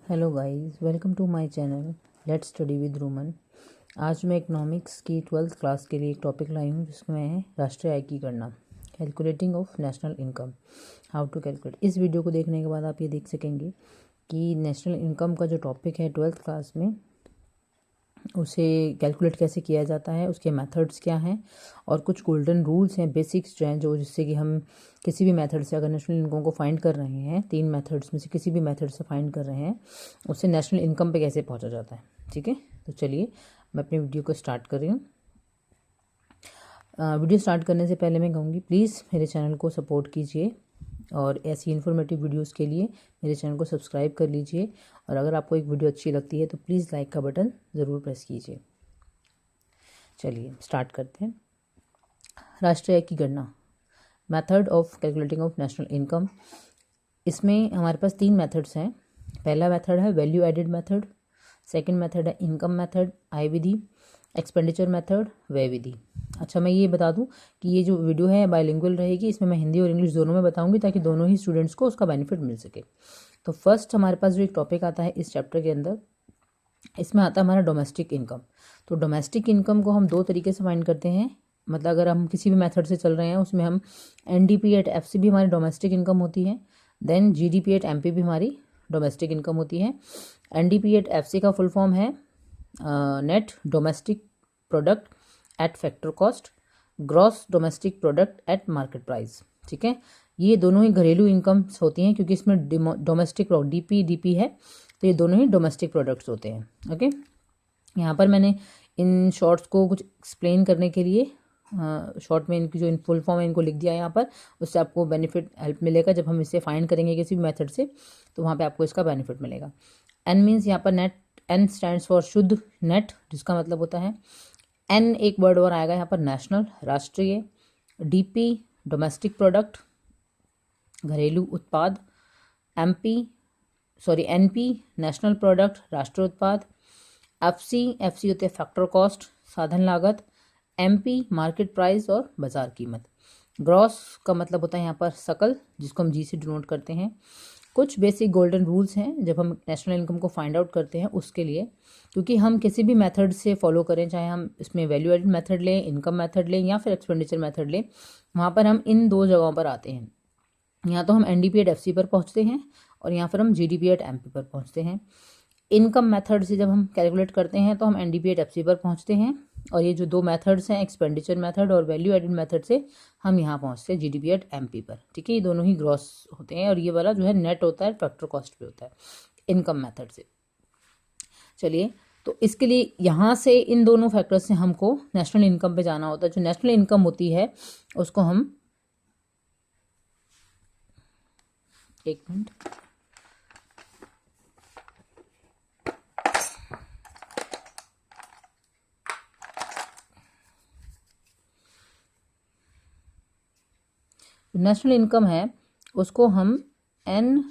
Hello guys, welcome to my channel let's study with Roman. आज मैं economics की 12th class के लिए एक टॉपिक लाई हूँ जिसमें है राष्ट्रीय आय की गणना, calculating of national income, how to calculate. इस वीडियो को देखने के बाद आप ये देख सकेंगे कि नेशनल इनकम का जो टॉपिक है 12th क्लास में उसे कैलकुलेट कैसे किया जाता है, उसके मेथड्स क्या हैं और कुछ गोल्डन रूल्स हैं, बेसिक्स जो हैं, जो जिससे कि हम किसी भी मेथड से अगर नेशनल इनकम को फाइंड कर रहे हैं, 3 मेथड्स में से किसी भी मेथड से फाइंड कर रहे हैं, उससे नेशनल इनकम पे कैसे पहुंचा जाता है। ठीक है, तो चलिए मैं अपनी वीडियो को स्टार्ट कर रही हूँ। वीडियो स्टार्ट करने से पहले मैं कहूँगी प्लीज़ मेरे चैनल को सपोर्ट कीजिए और ऐसी इन्फॉर्मेटिव वीडियोस के लिए मेरे चैनल को सब्सक्राइब कर लीजिए। और अगर आपको एक वीडियो अच्छी लगती है तो प्लीज़ लाइक का बटन ज़रूर प्रेस कीजिए। चलिए स्टार्ट करते हैं। राष्ट्रीय आय की गणना, method of calculating of national income. इसमें हमारे पास 3 मेथड्स हैं। पहला मेथड है value added method, second method है इनकम मेथड आय विधि, एक्सपेंडिचर मेथड व्यय विधि। अच्छा, मैं ये बता दूं कि ये जो वीडियो है बाइलिंगुअल रहेगी, इसमें मैं हिंदी और इंग्लिश दोनों में बताऊंगी ताकि दोनों ही स्टूडेंट्स को उसका बेनिफिट मिल सके। तो फर्स्ट हमारे पास जो एक टॉपिक आता है इस चैप्टर के अंदर, इसमें आता है हमारा डोमेस्टिक इनकम। तो डोमेस्टिक इनकम को हम 2 तरीके से फाइंड करते हैं। मतलब अगर हम किसी भी मेथड से चल रहे हैं उसमें हम NDP एट FC भी हमारी डोमेस्टिक इनकम होती है, देन GDP एट MP भी हमारी डोमेस्टिक इनकम होती है। NDP एट FC का फुल फॉर्म है net domestic product at factor cost, gross domestic product at market price. ठीक है, ये दोनों ही घरेलू इनकम्स होती हैं क्योंकि इसमें डोमेस्टिक DP है, तो ये दोनों ही डोमेस्टिक प्रोडक्ट्स होते हैं। ओके, यहाँ पर मैंने इन शॉर्ट्स को कुछ एक्सप्लेन करने के लिए शॉर्ट में इनकी जो इन फुल फॉर्म है इनको लिख दिया है यहाँ पर। उससे आपको बेनिफिट हेल्प मिलेगा जब हम इसे फाइंड करेंगे किसी भी मेथड से, तो वहाँ पे आपको इसका बेनिफिट मिलेगा। N मीन्स यहाँ पर नेट, N स्टैंड्स फॉर शुद्ध नेट, जिसका मतलब होता है N एक वर्ड और आएगा यहाँ पर नेशनल, राष्ट्रीय, DP डोमेस्टिक प्रोडक्ट घरेलू उत्पाद, NP नेशनल प्रोडक्ट राष्ट्रीय उत्पाद, FC होते हैं फैक्टर कॉस्ट साधन लागत, MP मार्केट प्राइस और बाजार कीमत। ग्रॉस का मतलब होता है यहाँ पर सकल, जिसको हम G से डिनोट करते हैं। कुछ बेसिक गोल्डन रूल्स हैं जब हम नेशनल इनकम को फाइंड आउट करते हैं उसके लिए, क्योंकि हम किसी भी मेथड से फॉलो करें, चाहे हम इसमें वैल्यू एडेड मेथड लें, इनकम मेथड लें या फिर एक्सपेंडिचर मेथड लें, वहाँ पर हम इन 2 जगहों पर आते हैं। यहाँ तो हम NDP एट FC पर पहुँचते हैं और यहाँ पर हम GDP एट MP पर पहुँचते हैं। इनकम मेथड से जब हम कैलकुलेट करते हैं तो हम NDP एट FC पर पहुँचते हैं, और ये जो 2 मेथड्स हैं एक्सपेंडिचर मेथड और वैल्यू एडेड मेथड से हम यहाँ पहुँचते हैं GDP एट MP पर। ठीक है, ये दोनों ही ग्रॉस होते हैं और ये वाला जो है नेट होता है, फैक्टर कॉस्ट पे होता है इनकम मेथड से। चलिए, तो इसके लिए यहाँ से इन दोनों फैक्टर से हमको नेशनल इनकम पे जाना होता है। जो नेशनल इनकम होती है उसको हम, एक मिनट, नेशनल इनकम है उसको हम NP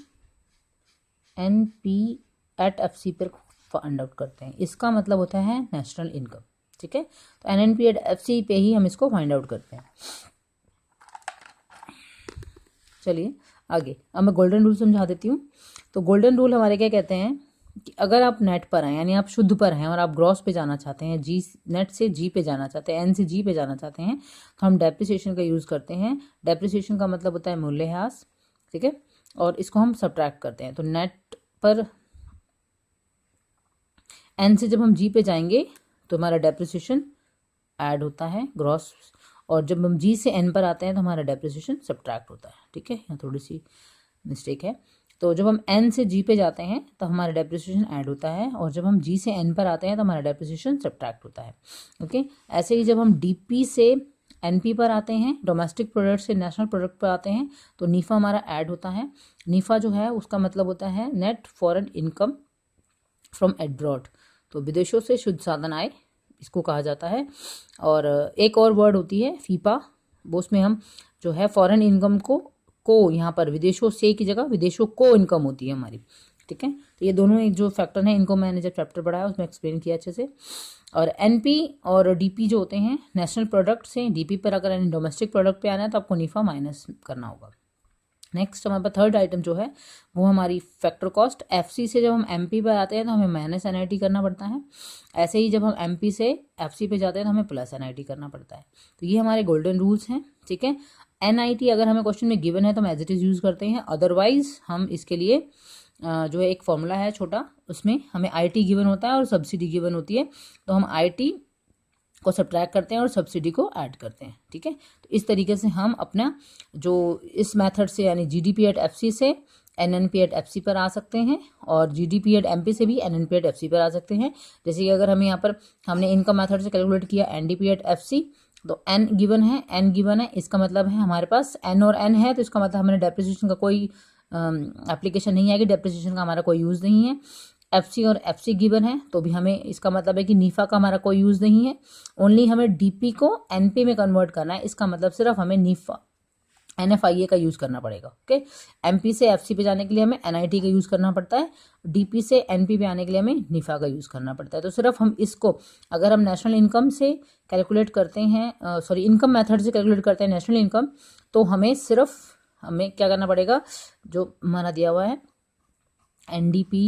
एट FC पर फाइंड आउट करते हैं। इसका मतलब होता है नेशनल इनकम। ठीक है, तो NNP एट FC पे ही हम इसको फाइंड आउट करते हैं। चलिए आगे, अब मैं गोल्डन रूल समझा देती हूँ। तो गोल्डन रूल हमारे क्या कहते हैं कि अगर आप नेट पर हैं, यानी आप शुद्ध पर हैं और आप ग्रॉस पे जाना चाहते हैं, नेट से G पे जाना चाहते हैं, N से G पे जाना चाहते हैं, तो हम डेप्रिसिएशन का यूज़ करते हैं। डेप्रिसिएशन का मतलब होता है मूल्यह्रास। ठीक है, और इसको हम सब्ट्रैक्ट करते हैं। तो नेट पर N से जब हम G पे जाएंगे तो हमारा डेप्रिसिएशन ऐड होता है ग्रॉस, और जब हम G से N पर आते हैं तो हमारा डेप्रिसिएशन सब्ट्रैक्ट होता है। ठीक है, यहाँ थोड़ी सी मिस्टेक है। तो जब हम N से G पे जाते हैं तो हमारा डेप्रिसिएशन ऐड होता है, और जब हम G से N पर आते हैं तो हमारा डेप्रिसिएशन सब्ट्रैक्ट होता है। ओके, ऐसे ही जब हम DP से NP पर आते हैं, डोमेस्टिक प्रोडक्ट से नेशनल प्रोडक्ट पर आते हैं, तो नीफा हमारा ऐड होता है। नीफा जो है उसका मतलब होता है net foreign income from abroad, तो विदेशों से शुद्ध साधन आय इसको कहा जाता है। और एक और वर्ड होती है फीपा, वो उसमें हम जो है फॉरेन इनकम को यहाँ पर विदेशों से की जगह विदेशों को इनकम होती है हमारी। ठीक है, तो ये दोनों एक जो फैक्टर हैं इनको मैंने जब चैप्टर पढ़ाया उसमें एक्सप्लेन किया अच्छे से। और NP और DP जो होते हैं नेशनल प्रोडक्ट से DP पर अगर डोमेस्टिक प्रोडक्ट पे आना है तो आपको नीफा माइनस करना होगा। नेक्स्ट हमारे पास थर्ड आइटम जो है वो हमारी फैक्टर कॉस्ट। एफसी से जब हम एमपी पर आते हैं तो हमें माइनस एनआईटी करना पड़ता है, ऐसे ही जब हम एमपी से एफसी पे जाते हैं तो हमें प्लस एनआईटी करना पड़ता है। तो ये हमारे गोल्डन रूल्स हैं, ठीक है। एनआईटी अगर हमें क्वेश्चन में गिवन है तो हम एज इट इज़ यूज़ करते हैं, अदरवाइज हम इसके लिए जो है एक फॉर्मूला है छोटा, उसमें हमें आईटी गिवन होता है और सब्सिडी गिवन होती है, तो हम आईटी को सब्ट्रैक्ट करते हैं और सब्सिडी को ऐड करते हैं, ठीक है। तो इस तरीके से हम अपना जो इस मेथड से यानी जीडीपी एट एफसी से एनएनपी एट एफसी पर आ सकते हैं, और जीडीपी एट एमपी से भी एनएनपी एट एफसी पर आ सकते हैं। जैसे कि अगर हमें यहाँ पर हमने इनकम मेथड से कैलकुलेट किया एनडीपी एट एफसी, तो एन गिवन है, इसका मतलब है हमारे पास एन और एन है, तो इसका मतलब हमारे डेप्रिसिएशन का कोई एप्लीकेशन नहीं आएगी, डेप्रिसिएशन का हमारा कोई यूज़ नहीं है। एफसी और एफसी गिवन है तो भी हमें इसका मतलब है कि नीफा का हमारा कोई यूज़ नहीं है, ओनली हमें डीपी को एनपी में कन्वर्ट करना है, इसका मतलब सिर्फ हमें नीफा एनएफआईए का यूज़ करना पड़ेगा, ओके। एमपी से एफसी पे जाने के लिए हमें एनआईटी का यूज़ करना पड़ता है, डीपी से एनपी पे आने के लिए हमें नीफा का यूज़ करना पड़ता है। तो सिर्फ हम इसको अगर हम नेशनल इनकम से कैलकुलेट करते हैं, इनकम मेथड से कैलकुलेट करते हैं नेशनल इनकम, तो हमें क्या करना पड़ेगा, जो हमारा दिया हुआ है एनडीपी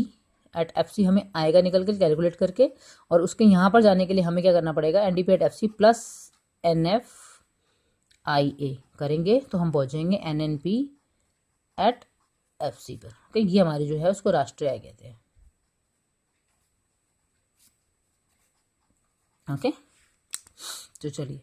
एट एफसी हमें आएगा निकल के कैलकुलेट करके, और उसके यहाँ पर जाने के लिए हमें क्या करना पड़ेगा, NDP at FC plus NFIA करेंगे तो हम पहुँचेंगे एनएनपी एट एफसी पर, ओके। ये हमारी जो है उसको राष्ट्रीय आय कहते हैं, ओके। तो चलिए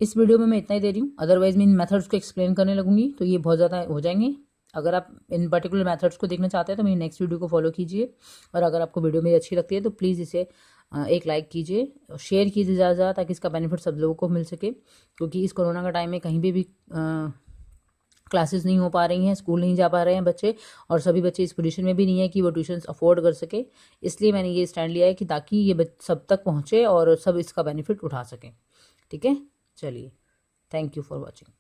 इस वीडियो में मैं इतना ही दे रही हूँ, अदरवाइज मैं इन मेथड्स को एक्सप्लेन करने लगूंगी तो ये बहुत ज़्यादा हो जाएंगे। अगर आप इन पर्टिकुलर मेथड्स को देखना चाहते हैं तो मेरी नेक्स्ट वीडियो को फॉलो कीजिए, और अगर आपको वीडियो मेरी अच्छी लगती है तो प्लीज़ इसे एक लाइक कीजिए, शेयर कीजिए ज़्यादा से ज़्यादा, ताकि इसका बेनिफिट सब लोगों को मिल सके। क्योंकि इस कोरोना का टाइम में कहीं भी क्लासेस नहीं हो पा रही हैं, स्कूल नहीं जा पा रहे हैं बच्चे, और सभी बच्चे इस पोजीशन में भी नहीं है कि वो ट्यूशन्स अफोर्ड कर सके, इसलिए मैंने ये स्टैंड लिया है कि ताकि ये सब तक पहुँचे और सब इसका बेनिफिट उठा सकें, ठीक है। चलिए, थैंक यू फॉर वॉचिंग।